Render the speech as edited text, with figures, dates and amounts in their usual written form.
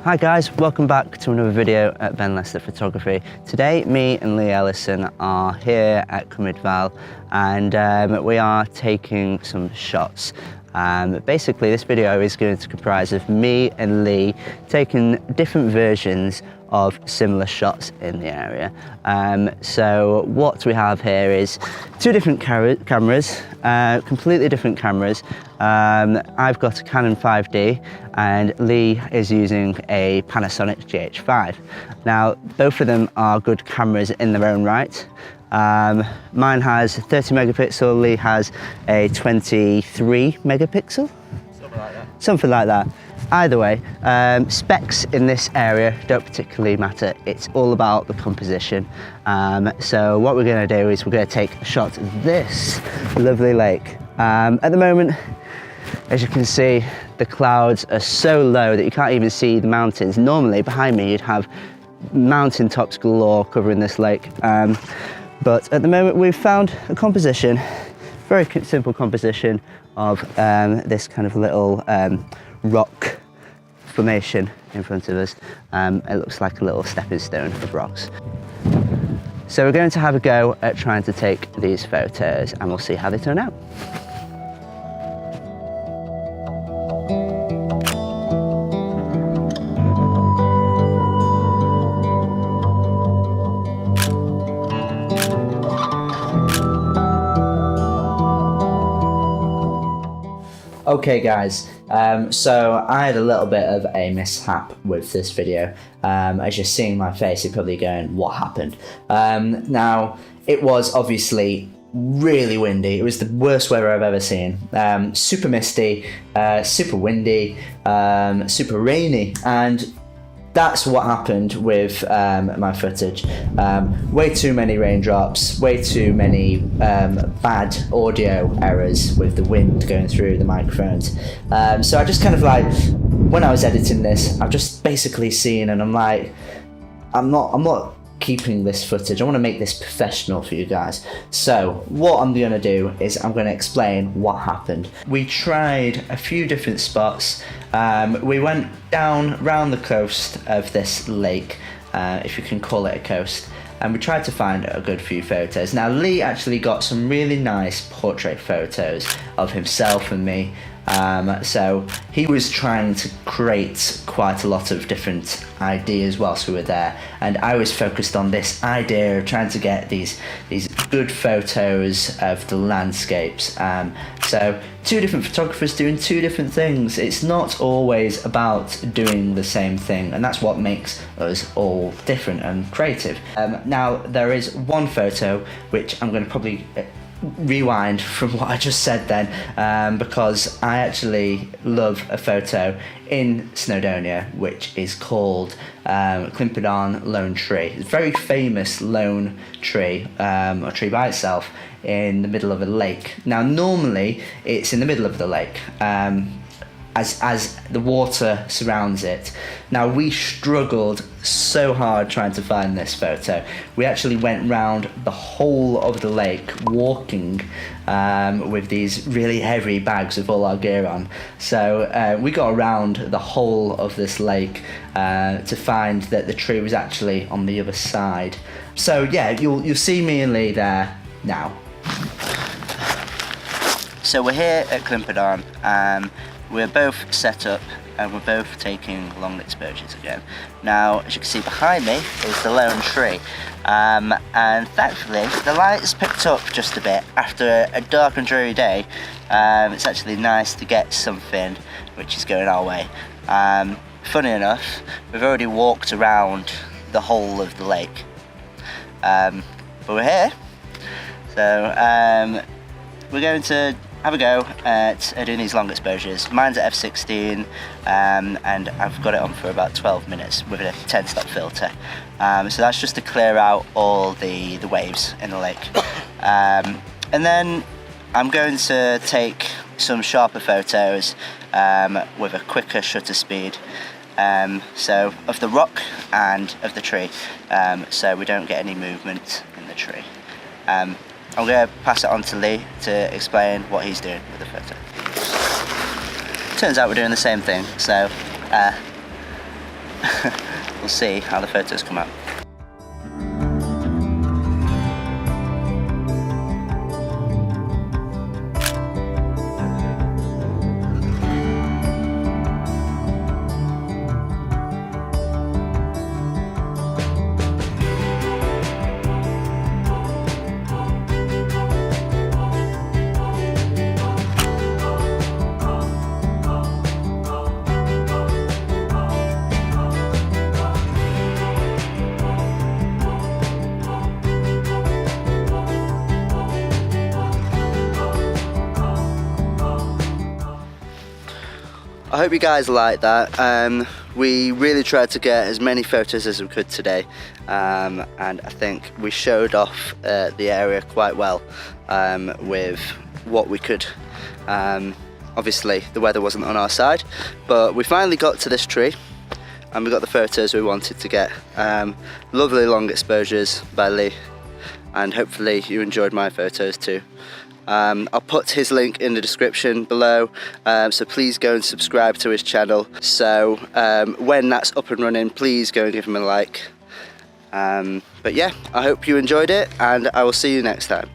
Hi guys, welcome back to another video at Ben Lester Photography. Today, me and Lee Ellison are here at Cymryd and we are taking some shots. Basically, this video is going to comprise of me and Lee taking different versions of similar shots in the area. So what we have here is two different cameras, completely different cameras. I've got a Canon 5D and Lee is using a Panasonic GH5. Now, both of them are good cameras in their own right. Mine has 30 megapixel, Lee has a 23 megapixel. Something like that. Something like that. Either way, specs in this area don't particularly matter. It's all about the composition. So what we're going to do is we're going to take a shot of this lovely lake. At the moment, as you can see, the clouds are so low that you can't even see the mountains. Normally, behind me, you'd have mountain tops galore covering this lake. But at the moment, we've found a composition, very simple composition of this kind of little rock formation in front of us. It looks like a little stepping stone of rocks. So we're going to have a go at trying to take these photos and we'll see how they turn out. Okay guys, so I had a little bit of a mishap with this video. As you're seeing my face, you're probably going, what happened? Now, it was obviously really windy. It was the worst weather I've ever seen. Super misty, super windy, super rainy, and that's what happened with my footage. Way too many raindrops, way too many bad audio errors with the wind going through the microphones. So I just kind of like, when I was editing this, I've just basically seen and I'm like, I'm not keeping this footage. I want to make this professional for you guys. So what I'm going to do is I'm going to explain what happened. We tried a few different spots. We went down round the coast of this lake, if you can call it a coast, and we tried to find a good few photos. Now, Lee actually got some really nice portrait photos of himself and me. So he was trying to create quite a lot of different ideas whilst we were there, and I was focused on this idea of trying to get these good photos of the landscapes. So two different photographers doing two different things. It's not always about doing the same thing, and that's what makes us all different and creative. Now, there is one photo which I'm going to probably rewind from what I just said then, because I actually love a photo in Snowdonia which is called Clympedarn Lone Tree. It's a very famous lone tree, a tree by itself in the middle of a lake. Now, normally it's in the middle of the lake, as the water surrounds it. Now, we struggled so hard trying to find this photo. We actually went round the whole of the lake walking with these really heavy bags of all our gear on. So we got around the whole of this lake to find that the tree was actually on the other side. So yeah, you'll see me and Lee there now. So we're here at Clympedarn. We're both set up and we're both taking long exposures again. Now, as you can see behind me is the lone tree, and thankfully the light's picked up just a bit. After a dark and dreary day, it's actually nice to get something which is going our way. Funny enough, we've already walked around the whole of the lake, but we're here, so we're going to have a go at doing these long exposures. Mine's at f16, and I've got it on for about 12 minutes with a 10-stop filter. So that's just to clear out all the waves in the lake. And then I'm going to take some sharper photos with a quicker shutter speed, so of the rock and of the tree, so we don't get any movement in the tree. I'm going to pass it on to Lee to explain what he's doing with the photo. Turns out we're doing the same thing, so we'll see how the photos come out. I hope you guys like that. We really tried to get as many photos as we could today, and I think we showed off the area quite well with what we could. Obviously the weather wasn't on our side, but we finally got to this tree and we got the photos we wanted to get. Lovely long exposures by Lee, and hopefully you enjoyed my photos too. I'll put his link in the description below, so please go and subscribe to his channel. So when that's up and running, please go and give him a like. But yeah, I hope you enjoyed it, and I will see you next time.